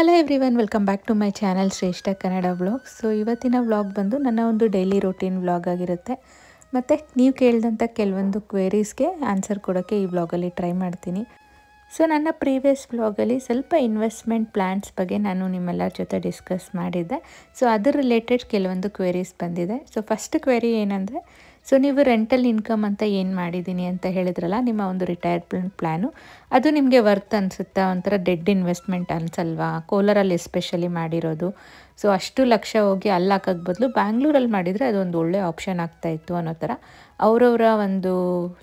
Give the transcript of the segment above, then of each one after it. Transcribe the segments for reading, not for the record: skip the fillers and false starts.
Hello everyone, welcome back to my channel Shreshta Kannada vlog. So ಇವತ್ತಿನ vlog ಬಂದು ನನ್ನ ಒಂದು ಡೈಲಿ ರೂಟೀನ್ ವ್ಲಾಗ್ ಆಗಿರುತ್ತೆ. ಮತ್ತು ನೀವು ಕೇಳಿದಂಥ ಕೆಲವೊಂದು ಕ್ವೇರೀಸ್ಗೆ ಆನ್ಸರ್ ಕೊಡೋಕ್ಕೆ ಈ ವ್ಲಾಗಲ್ಲಿ ಟ್ರೈ ಮಾಡ್ತೀನಿ. ಸೊ ನನ್ನ ಪ್ರೀವಿಯಸ್ ವ್ಲಾಗಲ್ಲಿ ಸ್ವಲ್ಪ ಇನ್ವೆಸ್ಟ್ಮೆಂಟ್ ಪ್ಲ್ಯಾನ್ಸ್ ಬಗ್ಗೆ ನಾನು ನಿಮ್ಮೆಲ್ಲರ ಜೊತೆ ಡಿಸ್ಕಸ್ ಮಾಡಿದ್ದೆ. ಸೊ ಅದ್ರ ರಿಲೇಟೆಡ್ ಕೆಲವೊಂದು ಕ್ವೇರೀಸ್ ಬಂದಿದೆ. ಸೊ ಫಸ್ಟ್ ಕ್ವೇರಿ ಏನಂದರೆ, ಸೊ ನೀವು ರೆಂಟಲ್ ಇನ್ಕಮ್ ಅಂತ ಏನು ಮಾಡಿದ್ದೀನಿ ಅಂತ ಹೇಳಿದ್ರಲ್ಲ, ನಿಮ್ಮ ಒಂದು ರಿಟೈರ್ಮೆಂಟ್ ಪ್ಲ್ಯಾನು, ಅದು ನಿಮಗೆ ವರ್ತ್ ಅನಿಸುತ್ತಾ? ಒಂಥರ ಡೆಡ್ ಇನ್ವೆಸ್ಟ್ಮೆಂಟ್ ಅನಿಸಲ್ವಾ? ಕೋಲಾರಲ್ಲಿ ಎಸ್ಪೆಷಲಿ ಮಾಡಿರೋದು. ಸೊ ಅಷ್ಟು ಲಕ್ಷ ಹೋಗಿ ಅಲ್ಲಿ ಹಾಕೋಕ್ಕೆ ಬದಲು ಬ್ಯಾಂಗ್ಳೂರಲ್ಲಿ ಮಾಡಿದರೆ ಅದೊಂದು ಒಳ್ಳೆ ಆಪ್ಷನ್ ಆಗ್ತಾಯಿತ್ತು ಅನ್ನೋ ಥರ ಅವರವರ ಒಂದು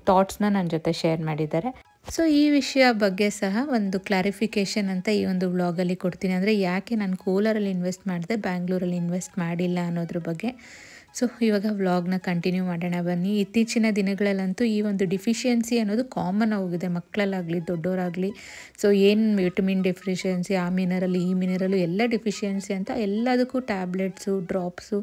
ಥಾಟ್ಸ್ನ ನನ್ನ ಜೊತೆ ಶೇರ್ ಮಾಡಿದ್ದಾರೆ. ಸೊ ಈ ವಿಷಯ ಬಗ್ಗೆ ಸಹ ಒಂದು ಕ್ಲಾರಿಫಿಕೇಷನ್ ಅಂತ ಈ ಒಂದು ವ್ಲಾಗಲ್ಲಿ ಕೊಡ್ತೀನಿ. ಅಂದರೆ ಯಾಕೆ ನಾನು ಕೋಲಾರಲ್ಲಿ ಇನ್ವೆಸ್ಟ್ ಮಾಡಿದೆ, ಬ್ಯಾಂಗ್ಳೂರಲ್ಲಿ ಇನ್ವೆಸ್ಟ್ ಮಾಡಿಲ್ಲ ಅನ್ನೋದ್ರ ಬಗ್ಗೆ. ಸೊ ಇವಾಗ ವ್ಲಾಗ್ನ ಕಂಟಿನ್ಯೂ ಮಾಡೋಣ ಬನ್ನಿ. ಇತ್ತೀಚಿನ ದಿನಗಳಲ್ಲಂತೂ ಈ ಒಂದು ಡಿಫಿಷಿಯನ್ಸಿ ಅನ್ನೋದು ಕಾಮನ್ ಆಗೋಗಿದೆ, ಮಕ್ಕಳಲ್ಲಾಗಲಿ ದೊಡ್ಡವರಾಗಲಿ. ಸೊ ಏನು ವಿಟಮಿನ್ ಡೆಫಿಷಿಯನ್ಸಿ, ಆ ಮಿನರಲ್ ಈ ಮಿನರಲು ಎಲ್ಲ ಡೆಫಿಷಿಯನ್ಸಿ ಅಂತ ಎಲ್ಲದಕ್ಕೂ ಟ್ಯಾಬ್ಲೆಟ್ಸು, ಡ್ರಾಪ್ಸು,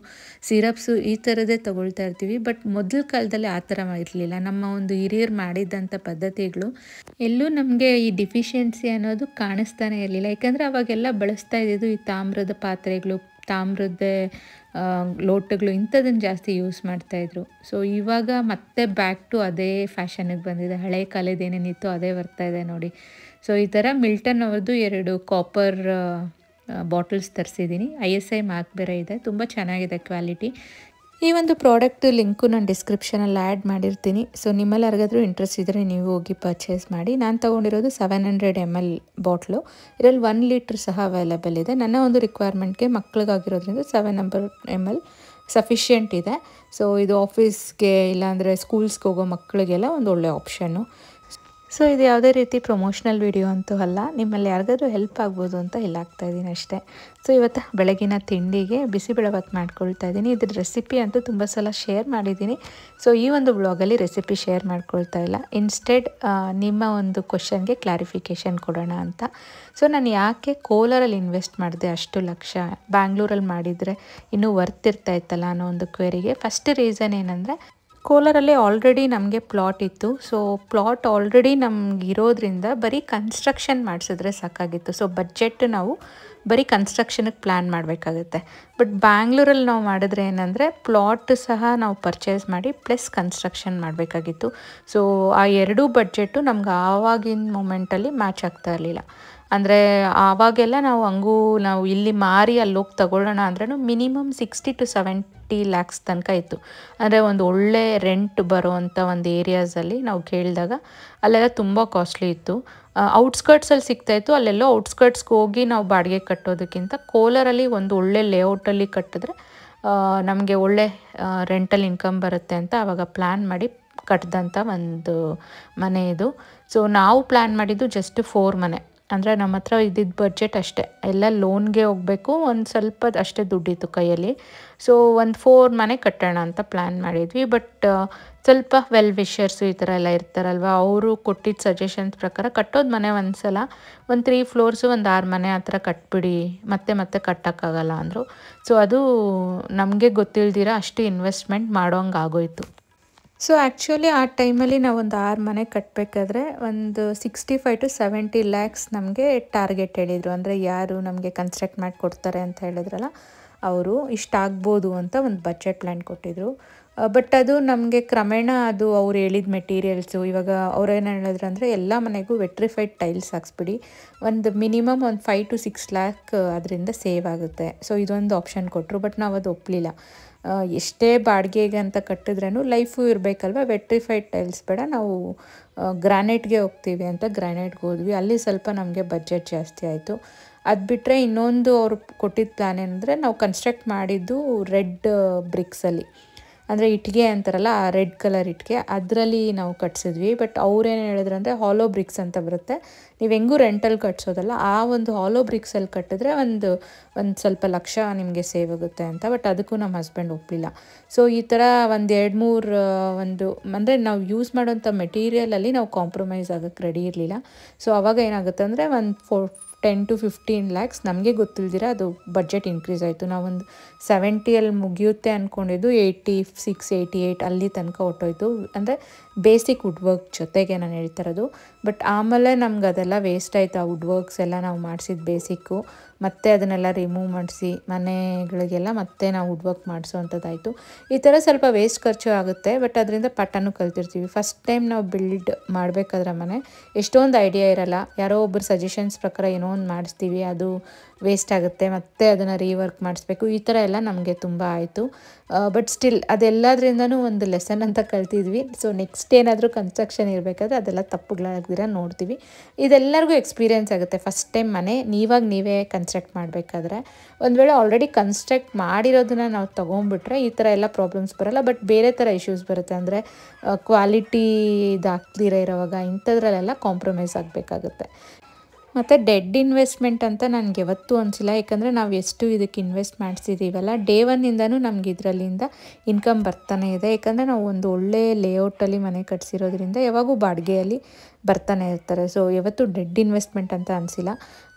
ಸಿರಪ್ಸು ಈ ಥರದ್ದೇ ತೊಗೊಳ್ತಾ ಇರ್ತೀವಿ. ಬಟ್ ಮೊದಲ ಕಾಲದಲ್ಲಿ ಆ ಥರ ಇರಲಿಲ್ಲ. ನಮ್ಮ ಒಂದು ಹಿರಿಯರು ಮಾಡಿದ್ದಂಥ ಪದ್ಧತಿಗಳು ಎಲ್ಲೂ ನಮಗೆ ಈ ಡಿಫಿಷಿಯನ್ಸಿ ಅನ್ನೋದು ಕಾಣಿಸ್ತಾನೆ ಇರಲಿಲ್ಲ. ಯಾಕಂದರೆ ಅವಾಗೆಲ್ಲ ಬಳಸ್ತಾ ಇದ್ದಿದ್ದು ಈ ತಾಮ್ರದ ಪಾತ್ರೆಗಳು, ತಾಮ್ರದ ಲೋಟಗಳು, ಇಂಥದನ್ನು ಜಾಸ್ತಿ ಯೂಸ್ ಮಾಡ್ತಾಯಿದ್ರು. ಸೊ ಇವಾಗ ಮತ್ತೆ ಬ್ಯಾಕ್ ಟು ಅದೇ ಫ್ಯಾಷನಿಗೆ ಬಂದಿದೆ. ಹಳೆ ಕಾಲದ ಏನೇನಿತ್ತು ಅದೇ ಬರ್ತಾಯಿದೆ ನೋಡಿ. ಸೊ ಈ ಥರ ಮಿಲ್ಟನ್ ಅವ್ರದ್ದು 2 ಕಾಪರ್ ಬಾಟಲ್ಸ್ ತರಿಸಿದ್ದೀನಿ. ISI ಮಾರ್ಕ್ ಬೇರೆ ಇದೆ, ತುಂಬ ಚೆನ್ನಾಗಿದೆ ಕ್ವಾಲಿಟಿ. ಈ ಒಂದು ಪ್ರಾಡಕ್ಟ್ ಲಿಂಕು ನಾನು ಡಿಸ್ಕ್ರಿಪ್ಷನಲ್ಲಿ ಆ್ಯಡ್ ಮಾಡಿರ್ತೀನಿ. ಸೊ ನಿಮ್ಮಲ್ಲಿ ಯಾರಿಗಾದರೂ ಇಂಟ್ರೆಸ್ಟ್ ಇದ್ದರೆ ನೀವು ಹೋಗಿ ಪರ್ಚೇಸ್ ಮಾಡಿ. ನಾನು ತೊಗೊಂಡಿರೋದು 700 ml ಬಾಟ್ಲು. ಇದರಲ್ಲಿ 1 ಲೀಟ್ರ್ ಸಹ ಅವೈಲೇಬಲ್ ಇದೆ. ನನ್ನ ಒಂದು ರಿಕ್ವೈರ್ಮೆಂಟ್ಗೆ ಮಕ್ಕಳಿಗಾಗಿರೋದ್ರಿಂದ 700 ml ಸಫಿಷಿಯೆಂಟ್ ಇದೆ. ಸೊ ಇದು ಆಫೀಸ್ಗೆ ಇಲ್ಲಾಂದರೆ ಸ್ಕೂಲ್ಸ್ಗೆ ಹೋಗೋ ಮಕ್ಕಳಿಗೆಲ್ಲ ಒಂದು ಒಳ್ಳೆ ಆಪ್ಷನ್ನು. ಸೊ ಇದು ಯಾವುದೇ ರೀತಿ ಪ್ರಮೋಷ್ನಲ್ ವಿಡಿಯೋ ಅಂತೂ ಅಲ್ಲ, ನಿಮ್ಮಲ್ಲಿ ಯಾರಿಗಾದ್ರೂ ಹೆಲ್ಪ್ ಆಗ್ಬೋದು ಅಂತ ಇಲ್ಲಿ ಹಾಕ್ತಾಯಿದ್ದೀನಿ ಅಷ್ಟೇ. ಸೊ ಇವತ್ತು ಬೆಳಗಿನ ತಿಂಡಿಗೆ ಬಿಸಿಬೇಳೆಭಾತ್ ಮಾಡ್ಕೊಳ್ತಾ ಇದ್ದೀನಿ. ಇದ್ರ ರೆಸಿಪಿ ಅಂತೂ ತುಂಬ ಸಲ ಶೇರ್ ಮಾಡಿದ್ದೀನಿ. ಸೊ ಈ ಒಂದು ವ್ಲಾಗಲ್ಲಿ ರೆಸಿಪಿ ಶೇರ್ ಮಾಡ್ಕೊಳ್ತಾ ಇಲ್ಲ. ಇನ್ಸ್ಟೆಡ್ ನಿಮ್ಮ ಒಂದು ಕ್ವಶನ್ಗೆ ಕ್ಲಾರಿಫಿಕೇಷನ್ ಕೊಡೋಣ ಅಂತ. ಸೊ ನಾನು ಯಾಕೆ ಕೋಲಾರಲ್ಲಿ ಇನ್ವೆಸ್ಟ್ ಮಾಡಿದೆ ಅಷ್ಟು ಲಕ್ಷ, ಬ್ಯಾಂಗ್ಳೂರಲ್ಲಿ ಮಾಡಿದರೆ ಇನ್ನೂ ವರ್ತ್ ಇರ್ತಾ ಇತ್ತಲ್ಲ ಅನ್ನೋ ಒಂದು ಕ್ವೆರಿಗೆ. ಫಸ್ಟ್ ರೀಸನ್ ಏನಂದರೆ, ಕೋಲಾರಲ್ಲಿ ಆಲ್ರೆಡಿ ನಮಗೆ ಪ್ಲಾಟ್ ಇತ್ತು. ಸೊ ಪ್ಲಾಟ್ ಆಲ್ರೆಡಿ ನಮ್ಗೆ ಇರೋದ್ರಿಂದ ಬರೀ ಕನ್ಸ್ಟ್ರಕ್ಷನ್ ಮಾಡಿಸಿದ್ರೆ ಸಾಕಾಗಿತ್ತು. ಸೊ ಬಡ್ಜೆಟ್ ನಾವು ಬರೀ ಕನ್ಸ್ಟ್ರಕ್ಷನಿಗೆ ಪ್ಲ್ಯಾನ್ ಮಾಡಬೇಕಾಗುತ್ತೆ. ಬಟ್ ಬ್ಯಾಂಗ್ಳೂರಲ್ಲಿ ನಾವು ಮಾಡಿದ್ರೆ ಏನಂದರೆ, ಪ್ಲಾಟ್ ಸಹ ನಾವು ಪರ್ಚೇಸ್ ಮಾಡಿ ಪ್ಲಸ್ ಕನ್ಸ್ಟ್ರಕ್ಷನ್ ಮಾಡಬೇಕಾಗಿತ್ತು. ಸೊ ಆ ಎರಡೂ ಬಡ್ಜೆಟು ನಮ್ಗೆ ಆವಾಗಿನ ಮೂಮೆಂಟಲ್ಲಿ ಮ್ಯಾಚ್ ಆಗ್ತಾ ಇರಲಿಲ್ಲ. ಅಂದರೆ ಆವಾಗೆಲ್ಲ ನಾವು ಇಲ್ಲಿ ಮಾರಿ ಅಲ್ಲೋಗಿ ತಗೊಳ್ಳೋಣ ಅಂದ್ರೂ ಮಿನಿಮಮ್ 60 to 70 lakhs ತನಕ ಇತ್ತು. ಅಂದರೆ ಒಂದು ಒಳ್ಳೆ ರೆಂಟ್ ಬರೋವಂಥ ಒಂದು ಏರಿಯಾಸಲ್ಲಿ ನಾವು ಕೇಳಿದಾಗ ಅಲ್ಲೆಲ್ಲ ತುಂಬ ಕಾಸ್ಟ್ಲಿ ಇತ್ತು. ಔಟ್ಸ್ಕರ್ಟ್ಸಲ್ಲಿ ಸಿಗ್ತಾಯಿತ್ತು. ಅಲ್ಲೆಲ್ಲೋ ಔಟ್ಸ್ಕರ್ಟ್ಸ್ಗೆ ಹೋಗಿ ನಾವು ಬಾಡಿಗೆ ಕಟ್ಟೋದಕ್ಕಿಂತ ಕೋಲಾರಲ್ಲಿ ಒಂದು ಒಳ್ಳೆ ಲೇಔಟಲ್ಲಿ ಕಟ್ಟಿದ್ರೆ ನಮಗೆ ಒಳ್ಳೆ ರೆಂಟಲ್ ಇನ್ಕಮ್ ಬರುತ್ತೆ ಅಂತ ಆವಾಗ ಪ್ಲ್ಯಾನ್ ಮಾಡಿ ಕಟ್ಟಿದಂಥ ಒಂದು ಮನೆ ಇದು. ಸೊ ನಾವು ಪ್ಲ್ಯಾನ್ ಮಾಡಿದ್ದು ಜಸ್ಟ್ 4 ಮನೆ. ಅಂದರೆ ನಮ್ಮ ಹತ್ರ ಇದ್ದಿದ್ದ ಬಡ್ಜೆಟ್ ಅಷ್ಟೇ, ಎಲ್ಲ ಲೋನ್ಗೆ ಹೋಗಬೇಕು, ಒಂದು ಸ್ವಲ್ಪ ಅಷ್ಟೇ ದುಡ್ಡಿತ್ತು ಕೈಯಲ್ಲಿ. ಸೊ ಒಂದು 4 ಮನೆ ಕಟ್ಟೋಣ ಅಂತ ಪ್ಲ್ಯಾನ್ ಮಾಡಿದ್ವಿ. ಬಟ್ ಸ್ವಲ್ಪ ವೆಲ್ ವಿಷರ್ಸು ಈ ಥರ ಎಲ್ಲ ಇರ್ತಾರಲ್ವ, ಅವರು ಕೊಟ್ಟಿದ್ದ ಸಜೆಷನ್ಸ್ ಪ್ರಕಾರ ಕಟ್ಟೋದು ಮನೆ ಒಂದು ಸಲ ಒಂದು 3 ಫ್ಲೋರ್ಸು ಒಂದು 6 ಮನೆ ಆ ಥರ ಕಟ್ಬಿಡಿ, ಮತ್ತೆ ಕಟ್ಟೋಕ್ಕಾಗಲ್ಲ ಅಂದರು. ಸೊ ಅದು ನಮಗೆ ಗೊತ್ತಿಲ್ದಿರ ಅಷ್ಟು ಇನ್ವೆಸ್ಟ್ಮೆಂಟ್ ಮಾಡೋಂಗೆ ಆಗೋಯ್ತು. ಸೊ ಆ್ಯಕ್ಚುಲಿ ಆ ಟೈಮಲ್ಲಿ ನಾವು ಒಂದು 6 ಮನೆ ಕಟ್ಟಬೇಕಾದ್ರೆ ಒಂದು 65 to 70 lakhs ನಮಗೆ ಟಾರ್ಗೆಟ್ ಹೇಳಿದರು. ಅಂದರೆ ಯಾರು ನಮಗೆ ಕನ್ಸ್ಟ್ರಕ್ಟ್ ಮಾಡಿ ಕೊಡ್ತಾರೆ ಅಂತ ಹೇಳಿದ್ರಲ್ಲ, ಅವರು ಇಷ್ಟಾಗ್ಬೋದು ಅಂತ ಒಂದು ಬಜೆಟ್ ಪ್ಲ್ಯಾನ್ ಕೊಟ್ಟಿದ್ರು. ಬಟ್ ಅದು ನಮಗೆ ಕ್ರಮೇಣ ಅದು ಅವ್ರು ಹೇಳಿದ ಮೆಟೀರಿಯಲ್ಸು, ಇವಾಗ ಅವ್ರೇನು ಹೇಳಿದ್ರು ಅಂದರೆ, ಎಲ್ಲ ಮನೆಗೂ ವೆಟ್ರಿಫೈಡ್ ಟೈಲ್ಸ್ ಹಾಕ್ಸ್ಬಿಡಿ, ಒಂದು ಮಿನಿಮಮ್ ಒಂದು 5 to 6 lakh ಅದರಿಂದ ಸೇವ್ ಆಗುತ್ತೆ. ಸೊ ಇದೊಂದು ಆಪ್ಷನ್ ಕೊಟ್ಟರು. ಬಟ್ ನಾವು ಅದು ಒಪ್ಪಲಿಲ್ಲ. ಎಷ್ಟೇ ಬಾಡಿಗೆಗೆ ಅಂತ ಕಟ್ಟಿದ್ರೂ ಲೈಫು ಇರಬೇಕಲ್ವ, ವೆಟ್ರಿಫೈಡ್ ಟೈಲ್ಸ್ ಬೇಡ, ನಾವು ಗ್ರಾನೈಟ್ಗೆ ಹೋಗ್ತೀವಿ ಅಂತ ಗ್ರಾನೈಟ್ಗೆ ಹೋದ್ವಿ. ಅಲ್ಲಿ ಸ್ವಲ್ಪ ನಮಗೆ ಬಡ್ಜೆಟ್ ಜಾಸ್ತಿ ಆಯಿತು. ಅದು ಬಿಟ್ಟರೆ ಇನ್ನೊಂದು ಅವ್ರು ಕೊಟ್ಟಿದ್ದ ಪ್ಲ್ಯಾನ್ ಏನಂದರೆ, ನಾವು ಕನ್ಸ್ಟ್ರಕ್ಟ್ ಮಾಡಿದ್ದು ರೆಡ್ ಬ್ರಿಕ್ಸಲ್ಲಿ, ಅಂದರೆ ಇಟ್ಟಿಗೆ ಅಂತಾರಲ್ಲ, ಆ ರೆಡ್ ಕಲರ್ ಇಟ್ಟಿಗೆ, ಅದರಲ್ಲಿ ನಾವು ಕಟ್ಸಿದ್ವಿ. ಬಟ್ ಅವ್ರೇನು ಹೇಳಿದ್ರು ಅಂದರೆ, ಹಾಲೋ ಬ್ರಿಕ್ಸ್ ಅಂತ ಬರುತ್ತೆ, ನೀವು ಹೆಂಗೂ ರೆಂಟಲ್ ಕಟ್ಸೋದಲ್ಲ, ಆ ಒಂದು ಹಾಲೋ ಬ್ರಿಕ್ಸಲ್ಲಿ ಕಟ್ಟಿದ್ರೆ ಒಂದು ಸ್ವಲ್ಪ ಲಕ್ಷ ನಿಮಗೆ ಸೇವ್ ಆಗುತ್ತೆ ಅಂತ. ಬಟ್ ಅದಕ್ಕೂ ನಮ್ಮ ಹಸ್ಬೆಂಡ್ ಒಪ್ಪಲಿಲ್ಲ. ಸೊ ಈ ಥರ ಒಂದು 2-3 ಅಂದರೆ ನಾವು ಯೂಸ್ ಮಾಡೋಂಥ ಮೆಟೀರಿಯಲಲ್ಲಿ ನಾವು ಕಾಂಪ್ರಮೈಸ್ ಆಗೋಕ್ಕೆ ರೆಡಿ ಇರಲಿಲ್ಲ. ಸೊ ಆವಾಗ ಏನಾಗುತ್ತೆ ಅಂದರೆ, ಒಂದು 10 to 15 lakhs. ನಮಗೆ ಗೊತ್ತಿಲ್ದಿರ ಅದು ಬಡ್ಜೆಟ್ ಇನ್ಕ್ರೀಸ್ ಆಯಿತು. ನಾವೊಂದು 70 ಮುಗಿಯುತ್ತೆ ಅಂದ್ಕೊಂಡಿದ್ದು 86-88 ಅಲ್ಲಿ ತನಕ ಹೊಟ್ಟೋಯ್ತು. ಅಂದರೆ ಬೇಸಿಕ್ ವುಡ್ ವರ್ಕ್ ಜೊತೆಗೆ ನಾನು ಹೇಳ್ತಾ ಇರೋದು. ಬಟ್ ಆಮೇಲೆ ನಮ್ಗೆ ಅದೆಲ್ಲ ವೇಸ್ಟ್ ಆಯಿತು. ಆ ವುಡ್ ವರ್ಕ್ಸ್ ಎಲ್ಲ ನಾವು ಮಾಡಿಸಿದ ಬೇಸಿಕ್ಕು ಮತ್ತೆ ಅದನ್ನೆಲ್ಲ ರಿಮೂವ್ ಮಾಡಿಸಿ ಮನೆಗಳಿಗೆಲ್ಲ ಮತ್ತೆ ನಾವು ವುಡ್ ವರ್ಕ್ ಮಾಡಿಸೋವಂಥದ್ದಾಯಿತು. ಈ ಥರ ಸ್ವಲ್ಪ ವೇಸ್ಟ್ ಖರ್ಚು ಆಗುತ್ತೆ, ಬಟ್ ಅದರಿಂದ ಪಾಠನೂ ಕಲ್ತಿರ್ತೀವಿ. ಫಸ್ಟ್ ಟೈಮ್ ನಾವು ಬಿಲ್ಡ್ ಮಾಡಬೇಕಾದ್ರೆ ಮನೆ ಎಷ್ಟೊಂದು ಐಡಿಯಾ ಇರಲ್ಲ. ಯಾರೋ ಒಬ್ಬರು ಸಜೆಷನ್ಸ್ ಪ್ರಕಾರ ಏನೋ ಒಂದು ಮಾಡಿಸ್ತೀವಿ, ಅದು ವೇಸ್ಟ್ ಆಗುತ್ತೆ, ಮತ್ತೆ ಅದನ್ನು ರೀವರ್ಕ್ ಮಾಡಿಸ್ಬೇಕು. ಈ ಥರ ಎಲ್ಲ ನಮಗೆ ತುಂಬ ಆಯಿತು. ಬಟ್ ಸ್ಟಿಲ್ ಅದೆಲ್ಲದ್ರಿಂದನೂ ಒಂದು ಲೆಸನ್ ಅಂತ ಕಲ್ತಿದ್ವಿ. ಸೊ ನೆಕ್ಸ್ಟ್ ಏನಾದರೂ ಕನ್ಸ್ಟ್ರಕ್ಷನ್ ಇರಬೇಕಾದ್ರೆ ಅದೆಲ್ಲ ತಪ್ಪುಗಳಾಗ್ದಿರ ನೋಡ್ತೀವಿ. ಇದೆಲ್ಲರಿಗೂ ಎಕ್ಸ್ಪೀರಿಯೆನ್ಸ್ ಆಗುತ್ತೆ. ಫಸ್ಟ್ ಟೈಮ್ ಮನೆ ನೀವೇ ಕನ್ಸ್ಟ್ರಕ್ಟ್ ಮಾಡಬೇಕಾದ್ರೆ. ಒಂದು ವೇಳೆ ಆಲ್ರೆಡಿ ಕನ್ಸ್ಟ್ರಕ್ಟ್ ಮಾಡಿರೋದನ್ನ ನಾವು ತೊಗೊಂಡ್ಬಿಟ್ರೆ ಈ ಥರ ಎಲ್ಲ ಪ್ರಾಬ್ಲಮ್ಸ್ ಬರೋಲ್ಲ. ಬಟ್ ಬೇರೆ ಥರ ಇಶ್ಯೂಸ್ ಬರುತ್ತೆ. ಅಂದರೆ ಕ್ವಾಲಿಟಿ ಇದಾಗ್ದಿರ ಇರೋವಾಗ ಇಂಥದ್ರಲ್ಲೆಲ್ಲ ಕಾಂಪ್ರಮೈಸ್ ಆಗಬೇಕಾಗುತ್ತೆ. ಮತ್ತು ಡೆಡ್ ಇನ್ವೆಸ್ಟ್ಮೆಂಟ್ ಅಂತ ನನಗೆ ಯಾವತ್ತೂ ಅನಿಸಿಲ್ಲ. ಯಾಕಂದರೆ ನಾವು ಎಷ್ಟು ಇದಕ್ಕೆ ಇನ್ವೆಸ್ಟ್ ಮಾಡಿಸಿದ್ದೀವಲ್ಲ, ಡೇ ಒನ್ನಿಂದನೂ ನಮ್ಗೆ ಇದರಲ್ಲಿಂದ ಇನ್ಕಮ್ ಬರ್ತಾನೆ ಇದೆ. ಯಾಕಂದರೆ ನಾವು ಒಂದು ಒಳ್ಳೆ ಲೇಔಟಲ್ಲಿ ಮನೆ ಕಟ್ಸಿರೋದ್ರಿಂದ ಯಾವಾಗೂ ಬಾಡಿಗೆಯಲ್ಲಿ ಬರ್ತಾನೆ ಇರ್ತಾರೆ. ಸೊ ಯಾವತ್ತೂ ಡೆಡ್ ಇನ್ವೆಸ್ಟ್ಮೆಂಟ್ ಅಂತ ಅನಿಸಿಲ್ಲ.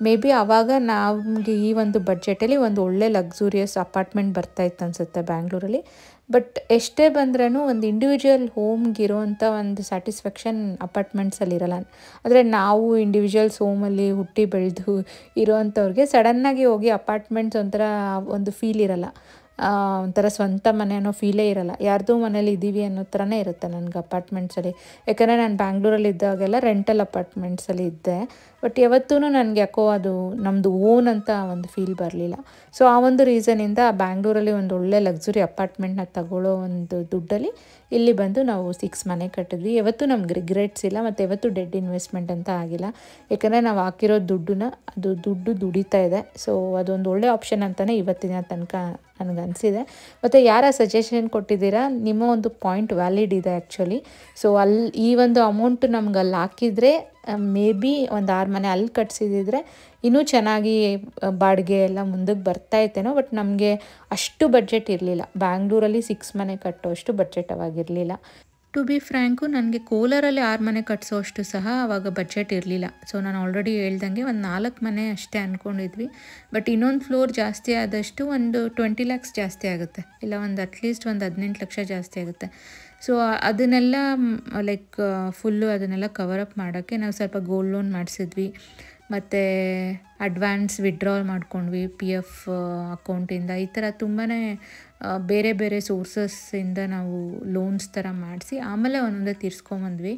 ಮೇ ಬಿ ಆವಾಗ ನಮಗೆ ಈ ಒಂದು ಬಡ್ಜೆಟಲ್ಲಿ ಒಂದು ಒಳ್ಳೆ ಲಕ್ಸುರಿಯಸ್ ಅಪಾರ್ಟ್ಮೆಂಟ್ ಬರ್ತಾಯಿತ್ತು ಅನಿಸುತ್ತೆ ಬ್ಯಾಂಗ್ಳೂರಲ್ಲಿ. ಬಟ್ ಎಷ್ಟೇ ಬಂದ್ರೂ ಒಂದು ಇಂಡಿವಿಜುವಲ್ ಹೋಮ್ಗಿರೋವಂಥ ಒಂದು ಸ್ಯಾಟಿಸ್ಫ್ಯಾಕ್ಷನ್ ಅಪಾರ್ಟ್ಮೆಂಟ್ಸಲ್ಲಿ ಇರೋಲ್ಲ. ಆದರೆ ನಾವು ಇಂಡಿವಿಜುವಲ್ಸ್ ಹೋಮಲ್ಲಿ ಹುಟ್ಟಿ ಬೆಳೆದು ಇರೋವಂಥವ್ರಿಗೆ ಸಡನ್ನಾಗಿ ಹೋಗಿ ಅಪಾರ್ಟ್ಮೆಂಟ್ಸ್ ಒಂಥರ ಒಂದು ಫೀಲ್ ಇರೋಲ್ಲ. ಒಂಥರ ಸ್ವಂತ ಮನೆ ಅನ್ನೋ ಫೀಲೇ ಇರೋಲ್ಲ. ಯಾರ್ದೋ ಮನೇಲಿ ಇದ್ದೀವಿ ಅನ್ನೋ ಥರನೇ ಇರುತ್ತೆ ನನಗೆ ಅಪಾರ್ಟ್ಮೆಂಟ್ಸಲ್ಲಿ. ಯಾಕಂದರೆ ನಾನು ಬ್ಯಾಂಗ್ಳೂರಲ್ಲಿ ಇದ್ದಾಗೆಲ್ಲ ರೆಂಟಲ್ ಅಪಾರ್ಟ್ಮೆಂಟ್ಸಲ್ಲಿ ಇದ್ದೆ. ಬಟ್ ಯಾವತ್ತೂ ನನಗೆ ಯಾಕೋ ಅದು ನಮ್ಮದು ಓನ್ ಅಂತ ಒಂದು ಫೀಲ್ ಬರಲಿಲ್ಲ. ಸೊ ಆ ಒಂದು ರೀಸನಿಂದ ಬ್ಯಾಂಗ್ಳೂರಲ್ಲಿ ಒಂದು ಒಳ್ಳೆ ಲಕ್ಸುರಿ ಅಪಾರ್ಟ್ಮೆಂಟ್ನ ತಗೊಳ್ಳೋ ಒಂದು ದುಡ್ಡಲ್ಲಿ ಇಲ್ಲಿ ಬಂದು ನಾವು 6 ಮನೆ ಕಟ್ಟಿದ್ವಿ. ಯಾವತ್ತೂ ನಮ್ಗೆ ರಿಗ್ರೆಟ್ಸ್ ಇಲ್ಲ ಮತ್ತು ಯಾವತ್ತೂ ಡೆಡ್ ಇನ್ವೆಸ್ಟ್ಮೆಂಟ್ ಅಂತ ಆಗಿಲ್ಲ. ಯಾಕಂದರೆ ನಾವು ಹಾಕಿರೋ ದುಡ್ಡನ್ನ ಅದು ದುಡ್ಡು ದುಡಿತಾ ಇದೆ. ಸೊ ಅದೊಂದು ಒಳ್ಳೆ ಆಪ್ಷನ್ ಅಂತಲೇ ಇವತ್ತಿನ ತನಕ ನನಗೆ ಅನಿಸಿದೆ. ಮತ್ತು ಯಾರ ಸಜೆಷನ್ ಕೊಟ್ಟಿದ್ದೀರಾ, ನಿಮ್ಮ ಒಂದು ಪಾಯಿಂಟ್ ವ್ಯಾಲಿಡ್ ಇದೆ ಆ್ಯಕ್ಚುಲಿ. ಸೊ ಈ ಒಂದು ಅಮೌಂಟ್ ನಮ್ಗೆ ಅಲ್ಲಿ ಹಾಕಿದರೆ ಮೇ ಬಿ ಒಂದು 6 ಮನೆ ಅಲ್ಲಿ ಕಟ್ಸಿದಿದ್ರೆ ಇನ್ನೂ ಚೆನ್ನಾಗಿ ಬಾಡಿಗೆ ಎಲ್ಲ ಮುಂದಕ್ಕೆ ಬರ್ತಾಯಿತ್ತೇನೋ. ಬಟ್ ನಮಗೆ ಅಷ್ಟು ಬಡ್ಜೆಟ್ ಇರಲಿಲ್ಲ. ಬ್ಯಾಂಗ್ಳೂರಲ್ಲಿ 6 ಮನೆ ಕಟ್ಟೋಷ್ಟು ಬಡ್ಜೆಟ್ ಅವಾಗಿರಲಿಲ್ಲ. ಟು ಬಿ ಫ್ರ್ಯಾಂಕು, ನನಗೆ ಕೋಲಾರಲ್ಲಿ 6 ಮನೆ ಕಟ್ಸೋಷ್ಟು ಸಹ ಆವಾಗ ಬಡ್ಜೆಟ್ ಇರಲಿಲ್ಲ. ಸೊ ನಾನು ಆಲ್ರೆಡಿ ಹೇಳ್ದಂಗೆ ಒಂದು 4 ಮನೆ ಅಷ್ಟೇ ಅಂದ್ಕೊಂಡಿದ್ವಿ. ಬಟ್ ಇನ್ನೊಂದು ಫ್ಲೋರ್ ಜಾಸ್ತಿ ಆದಷ್ಟು ಒಂದು 20 lakhs ಜಾಸ್ತಿ ಆಗುತ್ತೆ, ಇಲ್ಲ ಒಂದು ಅಟ್ಲೀಸ್ಟ್ ಒಂದು 18 ಲಕ್ಷ ಜಾಸ್ತಿ ಆಗುತ್ತೆ. ಸೊ ಅದನ್ನೆಲ್ಲ ಲೈಕ್ ಫುಲ್ಲು ಅದನ್ನೆಲ್ಲ ಕವರಪ್ ಮಾಡೋಕ್ಕೆ ನಾವು ಸ್ವಲ್ಪ ಗೋಲ್ಡ್ ಲೋನ್ ಮಾಡಿಸಿದ್ವಿ. ಮತ್ತು ಅಡ್ವಾನ್ಸ್ ವಿಡ್ರಾಲ್ ಮಾಡ್ಕೊಂಡ್ವಿ PF ಅಕೌಂಟಿಂದ. ಈ ಥರ ತುಂಬಾ ಬೇರೆ ಬೇರೆ ಸೋರ್ಸಸ್ಸಿಂದ ನಾವು ಲೋನ್ಸ್ ಥರ ಮಾಡಿಸಿ ಆಮೇಲೆ ಒಂದೊಂದೇ ತೀರ್ಸ್ಕೊಂಬಂದ್ವಿ.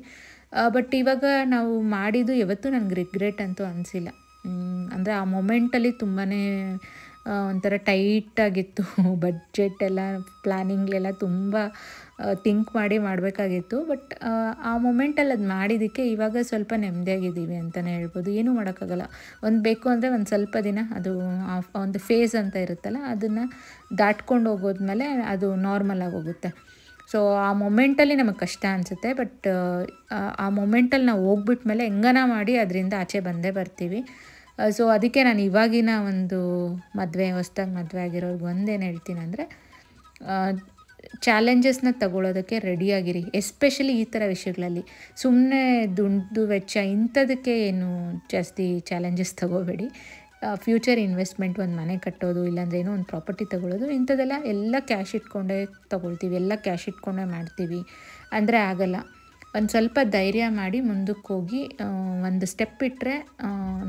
ಬಟ್ ಇವಾಗ ನಾವು ಮಾಡಿದ್ದು ಯಾವತ್ತೂ ನನಗೆ ರಿಗ್ರೆಟ್ ಅಂತೂ ಅನಿಸಿಲ್ಲ. ಅಂದರೆ ಆ ಮೊಮೆಂಟಲ್ಲಿ ತುಂಬಾ ಒಂಥರ ಟೈಟಾಗಿತ್ತು. ಬಡ್ಜೆಟ್ ಎಲ್ಲ ಪ್ಲ್ಯಾನಿಂಗ್ಲೆಲ್ಲ ತುಂಬ ಥಿಂಕ್ ಮಾಡಿ ಮಾಡಬೇಕಾಗಿತ್ತು. ಬಟ್ ಆ ಮೊಮೆಂಟಲ್ಲಿ ಅದು ಮಾಡಿದ್ದಕ್ಕೆ ಇವಾಗ ಸ್ವಲ್ಪ ನೆಮ್ಮದಿಯಾಗಿದ್ದೀವಿ ಅಂತಲೇ ಹೇಳ್ಬೋದು. ಏನೂ ಮಾಡೋಕ್ಕಾಗಲ್ಲ. ಒಂದು ಬೇಕು ಅಂದರೆ ಒಂದು ಸ್ವಲ್ಪ ದಿನ ಅದು ಒಂದು ಫೇಸ್ ಅಂತ ಇರುತ್ತಲ್ಲ, ಅದನ್ನು ದಾಟ್ಕೊಂಡು ಹೋಗೋದ್ಮೇಲೆ ಅದು ನಾರ್ಮಲ್ ಆಗೋಗುತ್ತೆ. ಸೊ ಆ ಮೊಮೆಂಟಲ್ಲಿ ನಮಗೆ ಕಷ್ಟ ಅನಿಸುತ್ತೆ. ಬಟ್ ಆ ಮೊಮೆಂಟಲ್ಲಿ ನಾವು ಹೋಗ್ಬಿಟ್ಮೇಲೆ ಹೆಂಗನ ಮಾಡಿ ಅದರಿಂದ ಆಚೆ ಬಂದೇ ಬರ್ತೀವಿ. ಸೊ ಅದಕ್ಕೆ ನಾನು ಇವಾಗಿನ ಒಂದು ಹೊಸ್ದಾಗಿ ಮದುವೆ ಆಗಿರೋರ್ಗೆ ಒಂದೇನು ಹೇಳ್ತೀನಿ ಅಂದರೆ, ಚಾಲೆಂಜಸ್ನ ತಗೊಳ್ಳೋದಕ್ಕೆ ರೆಡಿಯಾಗಿರಿ. ಎಸ್ಪೆಷಲಿ ಈ ಥರ ವಿಷಯಗಳಲ್ಲಿ ಸುಮ್ಮನೆ ದುಡ್ಡು ವೆಚ್ಚ ಇಂಥದಕ್ಕೆ ಏನು ಜಾಸ್ತಿ ಚಾಲೆಂಜಸ್ ತಗೋಬೇಡಿ. ಫ್ಯೂಚರ್ ಇನ್ವೆಸ್ಟ್ಮೆಂಟ್, ಒಂದು ಮನೆ ಕಟ್ಟೋದು, ಇಲ್ಲಾಂದ್ರೆ ಏನೋ ಒಂದು ಪ್ರಾಪರ್ಟಿ ತೊಗೊಳ್ಳೋದು, ಇಂಥದ್ದೆಲ್ಲ ಎಲ್ಲ ಕ್ಯಾಶ್ ಇಟ್ಕೊಂಡೇ ತೊಗೊಳ್ತೀವಿ, ಎಲ್ಲ ಕ್ಯಾಶ್ ಇಟ್ಕೊಂಡೇ ಮಾಡ್ತೀವಿ ಅಂದರೆ ಆಗಲ್ಲ. ಒಂದು ಸ್ವಲ್ಪ ಧೈರ್ಯ ಮಾಡಿ ಮುಂದಕ್ಕೆ ಹೋಗಿ ಒಂದು ಸ್ಟೆಪ್ ಇಟ್ಟರೆ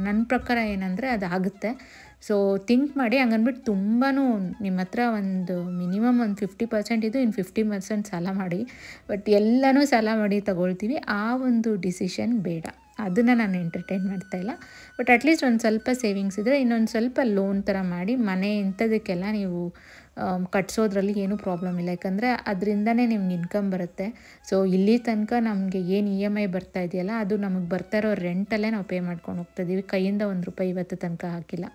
ನನ್ನ ಪ್ರಕಾರ ಏನಂದರೆ ಅದಾಗುತ್ತೆ. ಸೊ ಥಿಂಕ್ ಮಾಡಿ. ಹಂಗನ್ಬಿಟ್ಟು ತುಂಬಾ ನಿಮ್ಮ ಹತ್ರ ಒಂದು ಮಿನಿಮಮ್ ಒಂದು 50% ಇದು, ಇನ್ನು 50% ಸಾಲ ಮಾಡಿ. ಬಟ್ ಎಲ್ಲನೂ ಸಾಲ ಮಾಡಿ ತಗೊಳ್ತೀವಿ, ಆ ಒಂದು ಡಿಸಿಷನ್ ಬೇಡ. ಅದನ್ನು ನಾನು ಎಂಟರ್ಟೈನ್ ಮಾಡ್ತಾಯಿಲ್ಲ. ಬಟ್ ಅಟ್ಲೀಸ್ಟ್ ಒಂದು ಸ್ವಲ್ಪ ಸೇವಿಂಗ್ಸ್ ಇದ್ದರೆ ಇನ್ನೊಂದು ಸ್ವಲ್ಪ ಲೋನ್ ಥರ ಮಾಡಿ ಮನೆ ಇಂಥದಕ್ಕೆಲ್ಲ ನೀವು ಕಟ್ಸೋದ್ರಲ್ಲಿ ಏನೂ ಪ್ರಾಬ್ಲಮ್ ಇಲ್ಲ. ಯಾಕಂದರೆ ಅದರಿಂದನೇ ನಿಮ್ಗೆ ಇನ್ಕಮ್ ಬರುತ್ತೆ. ಸೊ ಇಲ್ಲಿ ತನಕ ನಮಗೆ ಏನು EMI ಬರ್ತಾ ಇದೆಯಲ್ಲ, ಅದು ನಮಗೆ ಬರ್ತಾ ಇರೋ ರೆಂಟಲ್ಲೇ ನಾವು ಪೇ ಮಾಡ್ಕೊಂಡು ಹೋಗ್ತಾಯಿದ್ದೀವಿ. ಕೈಯಿಂದ ₹1 ಇವತ್ತು ತನಕ ಹಾಕಿಲ್ಲ.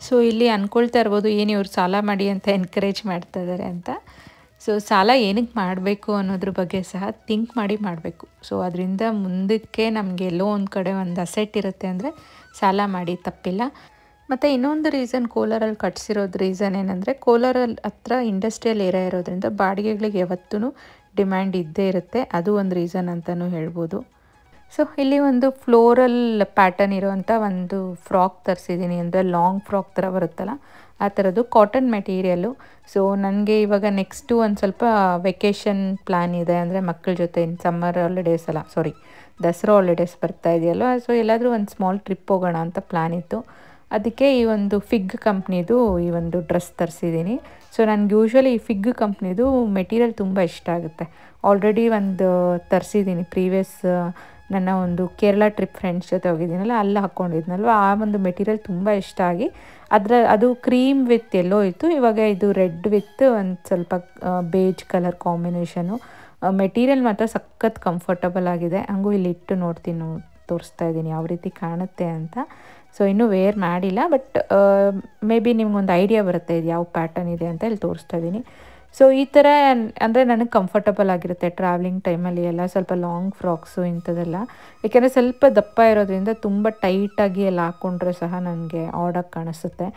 ಸೊ ಇಲ್ಲಿ ಅಂದ್ಕೊಳ್ತಾ ಇರ್ಬೋದು, ಏನು ಇವ್ರು ಸಾಲ ಮಾಡಿ ಅಂತ ಎನ್ಕರೇಜ್ ಮಾಡ್ತಾ ಇದ್ದಾರೆ ಅಂತ. ಸೊ ಸಾಲ ಏನಕ್ಕೆ ಮಾಡಬೇಕು ಅನ್ನೋದ್ರ ಬಗ್ಗೆ ಸಹ ಥಿಂಕ್ ಮಾಡಿ ಮಾಡಬೇಕು. ಸೊ ಅದರಿಂದ ಮುಂದಕ್ಕೆ ನಮಗೆ ಎಲ್ಲೋ ಒಂದು ಕಡೆ ಒಂದು ಅಸೆಟ್ ಇರುತ್ತೆ ಅಂದರೆ ಸಾಲ ಮಾಡಿ ತಪ್ಪಿಲ್ಲ. ಮತ್ತು ಇನ್ನೊಂದು ರೀಸನ್ ಕೋಲಾರಲ್ಲಿ ಕಟ್ಸಿರೋದು ರೀಸನ್ ಏನಂದರೆ, ಕೋಲಾರಲ್ಲಿ ಹತ್ರ ಇಂಡಸ್ಟ್ರಿಯಲ್ ಏರಿಯಾ ಇರೋದ್ರಿಂದ ಬಾಡಿಗೆಗಳಿಗೆ ಯಾವತ್ತೂ ಡಿಮ್ಯಾಂಡ್ ಇದ್ದೇ ಇರುತ್ತೆ. ಅದು ಒಂದು ರೀಸನ್ ಅಂತಲೂ ಹೇಳ್ಬೋದು. ಸೊ ಇಲ್ಲಿ ಒಂದು ಫ್ಲೋರಲ್ ಪ್ಯಾಟರ್ನ್ ಇರೋವಂಥ ಒಂದು ಫ್ರಾಕ್ ತರಿಸಿದ್ದೀನಿ, ಅಂದರೆ ಲಾಂಗ್ ಫ್ರಾಕ್ ಥರ ಬರುತ್ತಲ್ಲ ಆ ಥರದ್ದು ಕಾಟನ್ ಮೆಟೀರಿಯಲ್ಲು. ಸೊ ನನಗೆ ಇವಾಗ ನೆಕ್ಸ್ಟು ಒಂದು ಸ್ವಲ್ಪ ವೆಕೇಷನ್ ಪ್ಲ್ಯಾನ್ ಇದೆ, ಅಂದರೆ ಮಕ್ಕಳ ಜೊತೆ ಸಮ್ಮರ್ ಹಾಲಿಡೇಸ್ ಅಲ್ಲ ಸಾರಿ ದಸರಾ ಹಾಲಿಡೇಸ್ ಬರ್ತಾ ಇದೆಯಲ್ವ. ಸೊ ಎಲ್ಲಾದರೂ ಒಂದು ಸ್ಮಾಲ್ ಟ್ರಿಪ್ ಹೋಗೋಣ ಅಂತ ಪ್ಲ್ಯಾನ್ ಇತ್ತು. ಅದಕ್ಕೆ ಈ ಒಂದು ಫಿಗ್ ಕಂಪ್ನಿದು ಈ ಒಂದು ಡ್ರೆಸ್ ತರಿಸಿದ್ದೀನಿ. ಸೊ ನನಗೆ ಯೂಶ್ವಲಿ ಈ ಫಿಗ್ ಕಂಪ್ನಿದು ಮೆಟೀರಿಯಲ್ ತುಂಬ ಇಷ್ಟ ಆಗುತ್ತೆ. ಆಲ್ರೆಡಿ ಒಂದು ತರಿಸಿದ್ದೀನಿ ಪ್ರೀವಿಯಸ್ ನನ್ನ ಒಂದು ಕೇರಳ ಟ್ರಿಪ್ ಫ್ರೆಂಡ್ಸ್ ಜೊತೆ ಹೋಗಿದ್ದೀನಲ್ಲ ಅಲ್ಲಿ ಹಾಕ್ಕೊಂಡಿದ್ನಲ್ವ, ಆ ಒಂದು ಮೆಟೀರಿಯಲ್ ತುಂಬ ಇಷ್ಟ ಆಗಿ ಅದು ಕ್ರೀಮ್ ವಿತ್ ಎಲ್ಲೋ ಇತ್ತು, ಇವಾಗ ಇದು ರೆಡ್ ವಿತ್ ಒಂದು ಸ್ವಲ್ಪ ಬೇಜ್ ಕಲರ್ ಕಾಂಬಿನೇಷನು. ಮೆಟೀರಿಯಲ್ ಮಾತ್ರ ಸಖತ್ ಕಂಫರ್ಟಬಲ್ ಆಗಿದೆ. ಹಂಗೂ ಇಲ್ಲಿ ಇಟ್ಟು ತೋರಿಸ್ತಾ ಇದ್ದೀನಿ ಯಾವ ರೀತಿ ಕಾಣುತ್ತೆ ಅಂತ. ಸೊ ಇನ್ನೂ ವೇರ್ ಮಾಡಿಲ್ಲ, ಬಟ್ ಮೇ ಬಿ ನಿಮ್ಗೊಂದು ಐಡಿಯಾ ಬರುತ್ತೆ ಇದು ಯಾವ ಪ್ಯಾಟರ್ನ್ ಇದೆ ಅಂತ ಇಲ್ಲಿ ತೋರಿಸ್ತಾ ಇದ್ದೀನಿ. ಸೊ ಈ ಥರ ಅಂದರೆ ನನಗೆ ಕಂಫರ್ಟಬಲ್ ಆಗಿರುತ್ತೆ ಟ್ರಾವೆಲಿಂಗ್ ಟೈಮಲ್ಲಿ ಎಲ್ಲ, ಸ್ವಲ್ಪ ಲಾಂಗ್ ಫ್ರಾಕ್ಸು ಇಂಥದ್ದೆಲ್ಲ. ಏಕೆಂದರೆ ಸ್ವಲ್ಪ ದಪ್ಪ ಇರೋದ್ರಿಂದ ತುಂಬ ಟೈಟಾಗಿ ಎಲ್ಲ ಹಾಕ್ಕೊಂಡ್ರೆ ಸಹ ನನಗೆ ಆಡಾಗಿ ಕಾಣಿಸುತ್ತೆ.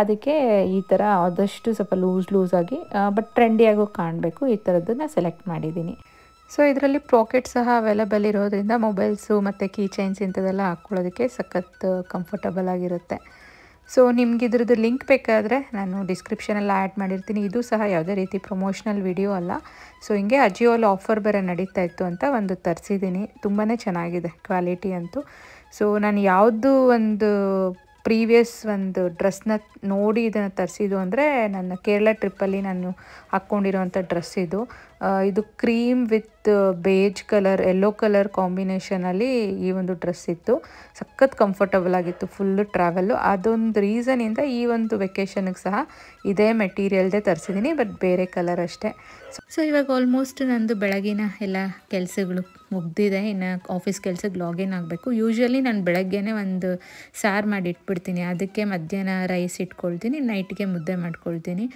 ಅದಕ್ಕೆ ಈ ಥರ ಆದಷ್ಟು ಸ್ವಲ್ಪ ಲೂಸಾಗಿ ಬಟ್ ಟ್ರೆಂಡಿಯಾಗೂ ಕಾಣಬೇಕು, ಈ ಥರದ್ದನ್ನು ಸೆಲೆಕ್ಟ್ ಮಾಡಿದ್ದೀನಿ. ಸೊ ಇದರಲ್ಲಿ ಪಾಕೆಟ್ ಸಹ ಅವೈಲೇಬಲ್ ಇರೋದ್ರಿಂದ ಮೊಬೈಲ್ಸು ಮತ್ತು ಕೀ ಚೈನ್ಸ್ ಇಂಥದ್ದೆಲ್ಲ ಹಾಕ್ಕೊಳ್ಳೋದಕ್ಕೆ ಸಖತ್ ಕಂಫರ್ಟಬಲ್ ಆಗಿರುತ್ತೆ. ಸೊ ನಿಮ್ಗೆ ಇದ್ರದ್ದು ಲಿಂಕ್ ಬೇಕಾದರೆ ನಾನು ಡಿಸ್ಕ್ರಿಪ್ಷನಲ್ಲಿ ಆ್ಯಡ್ ಮಾಡಿರ್ತೀನಿ. ಇದು ಸಹ ಯಾವುದೇ ರೀತಿ ಪ್ರಮೋಷ್ನಲ್ ವಿಡಿಯೋ ಅಲ್ಲ. ಸೊ ಹಿಂಗೆ ಅಜಿಯೋಲ್ಲಿ ಆಫರ್ ಬೇರೆ ನಡೀತಾ ಇತ್ತು ಅಂತ ಒಂದು ತರಿಸಿದ್ದೀನಿ. ತುಂಬಾ ಚೆನ್ನಾಗಿದೆ ಕ್ವಾಲಿಟಿ ಅಂತೂ. ಸೊ ನಾನು ಯಾವುದು ಒಂದು ಪ್ರೀವಿಯಸ್ ಒಂದು ಡ್ರೆಸ್ನ ನೋಡಿ ಇದನ್ನು ತರಿಸಿದ್ದು ಅಂದರೆ ನನ್ನ ಕೇರಳ ಟ್ರಿಪ್ಪಲ್ಲಿ ನಾನು ಹಾಕ್ಕೊಂಡಿರೋವಂಥ ಡ್ರೆಸ್ ಇದು cream with beige colour yellow colour ಕಾಂಬಿನೇಷನಲ್ಲಿ ಈ ಒಂದು ಡ್ರೆಸ್ ಇತ್ತು. ಸಖತ್ ಕಂಫರ್ಟಬಲ್ ಆಗಿತ್ತು ಫುಲ್ಲು ಟ್ರಾವೆಲ್ಲು. ಅದೊಂದು ರೀಸನಿಂದ ಈ ಒಂದು ವೆಕೇಷನ್ಗೆ ಸಹ ಇದೇ ಮೆಟೀರಿಯಲ್ದೇ ತರಿಸಿದ್ದೀನಿ, ಬಟ್ ಬೇರೆ ಕಲರ್ ಅಷ್ಟೇ. ಸೊ ಇವಾಗ ಆಲ್ಮೋಸ್ಟ್ ನಂದು ಬೆಳಗಿನ ಎಲ್ಲ ಕೆಲಸಗಳು ಮುಗ್ದಿದೆ. ಇನ್ನು ಆಫೀಸ್ ಕೆಲಸಕ್ಕೆ ಲಾಗಿನ್ ಆಗಬೇಕು. ಯೂಶ್ವಲಿ ನಾನು ಬೆಳಗ್ಗೆನೇ ಒಂದು ಸಾರು ಮಾಡಿ ಇಟ್ಬಿಡ್ತೀನಿ, ಅದಕ್ಕೆ ಮಧ್ಯಾಹ್ನ ರೈಸ್ ಇಟ್ಕೊಳ್ತೀನಿ, ನೈಟ್ಗೆ ಮುದ್ದೆ ಮಾಡ್ಕೊಳ್ತೀನಿ.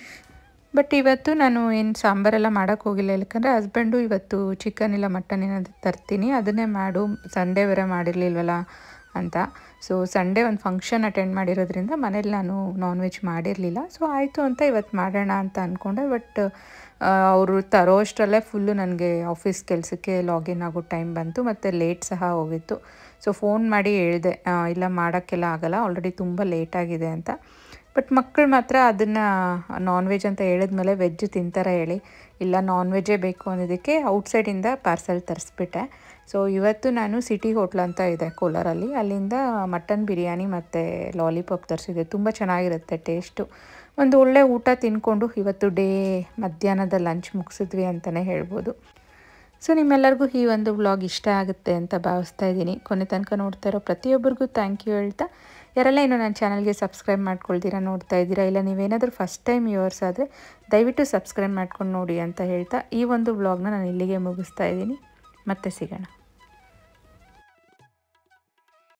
ಬಟ್ ಇವತ್ತು ನಾನು ಏನು ಸಾಂಬಾರೆಲ್ಲ ಮಾಡೋಕ್ಕೆ ಹೋಗಿಲ್ಲ, ಯಾಕಂದರೆ ಹಸ್ಬೆಂಡು ಇವತ್ತು ಚಿಕನ್ ಇಲ್ಲ ಮಟನ್ ಏನಾದರೂ ತರ್ತೀನಿ ಅದನ್ನೇ ಮಾಡು, ಸಂಡೇ ಬೇರೆ ಮಾಡಿರಲಿಲ್ವಲ್ಲ ಅಂತ. ಸೊ ಸಂಡೇ ಒಂದು ಫಂಕ್ಷನ್ ಅಟೆಂಡ್ ಮಾಡಿರೋದ್ರಿಂದ ಮನೇಲಿ ನಾನು ನಾನ್ ವೆಜ್ ಮಾಡಿರಲಿಲ್ಲ. ಸೊ ಆಯಿತು ಅಂತ ಇವತ್ತು ಮಾಡೋಣ ಅಂತ ಅಂದ್ಕೊಂಡೆ. ಬಟ್ ಅವರು ತರೋ ಅಷ್ಟರಲ್ಲೇ ಫುಲ್ಲು ನನಗೆ ಆಫೀಸ್ ಕೆಲಸಕ್ಕೆ ಲಾಗಿನ್ ಆಗೋ ಟೈಮ್ ಬಂತು, ಮತ್ತು ಲೇಟ್ ಸಹ ಹೋಗಿತ್ತು. ಸೊ ಫೋನ್ ಮಾಡಿ ಹೇಳಿದೆ, ಇಲ್ಲ ಮಾಡೋಕ್ಕೆಲ್ಲ ಆಗೋಲ್ಲ, ಆಲ್ರೆಡಿ ತುಂಬ ಲೇಟಾಗಿದೆ ಅಂತ. ಬಟ್ ಮಕ್ಕಳು ಮಾತ್ರ ಅದನ್ನು ನಾನ್ ವೆಜ್ ಅಂತ ಹೇಳಿದ್ಮೇಲೆ ವೆಜ್ ತಿಂತಾರೆ ಹೇಳಿ, ಇಲ್ಲ ನಾನ್ ವೆಜ್ಜೇ ಬೇಕು ಅನ್ನೋದಕ್ಕೆ ಔಟ್ಸೈಡಿಂದ ಪಾರ್ಸೆಲ್ ತರಿಸ್ಬಿಟ್ಟೆ. ಸೊ ಇವತ್ತು ನಾನು ಸಿಟಿ ಹೋಟ್ಲ್ ಅಂತ ಇದೆ ಕೋಲಾರಲ್ಲಿ, ಅಲ್ಲಿಂದ ಮಟನ್ ಬಿರಿಯಾನಿ ಮತ್ತು ಲಾಲಿಪಾಪ್ ತರಿಸಿದೆ. ತುಂಬ ಚೆನ್ನಾಗಿರುತ್ತೆ ಟೇಸ್ಟು. ಒಂದು ಒಳ್ಳೆ ಊಟ ತಿಂದ್ಕೊಂಡು ಇವತ್ತು ಮಧ್ಯಾಹ್ನದ ಲಂಚ್ ಮುಗಿಸಿದ್ವಿ ಅಂತಲೇ ಹೇಳ್ಬೋದು. ಸೊ ನಿಮ್ಮೆಲ್ಲರಿಗೂ ಈ ಒಂದು ವ್ಲಾಗ್ ಇಷ್ಟ ಆಗುತ್ತೆ ಅಂತ ಭಾವಿಸ್ತಾ ಇದ್ದೀನಿ. ಕೊನೆ ತನಕ ನೋಡ್ತಾ ಇರೋ ಪ್ರತಿಯೊಬ್ಬರಿಗೂ ಥ್ಯಾಂಕ್ ಯು ಹೇಳ್ತಾ, ಯಾರೆಲ್ಲ ಇನ್ನೂ ನನ್ನ ಚಾನಲ್ಗೆ ಸಬ್ಸ್ಕ್ರೈಬ್ ಮಾಡ್ಕೊಳ್ತೀರಾ ನೋಡ್ತಾ ಇದ್ದೀರಾ, ಇಲ್ಲ ನೀವೇನಾದರೂ ಫಸ್ಟ್ ಟೈಮ್ ವ್ಯೂವರ್ಸ್ ಆದರೆ ದಯವಿಟ್ಟು ಸಬ್ಸ್ಕ್ರೈಬ್ ಮಾಡ್ಕೊಂಡು ನೋಡಿ ಅಂತ ಹೇಳ್ತಾ ಈ ಒಂದು ವ್ಲಾಗ್ನ ನಾನು ಇಲ್ಲಿಗೆ ಮುಗಿಸ್ತಾ ಇದ್ದೀನಿ. ಮತ್ತೆ ಸಿಗೋಣ.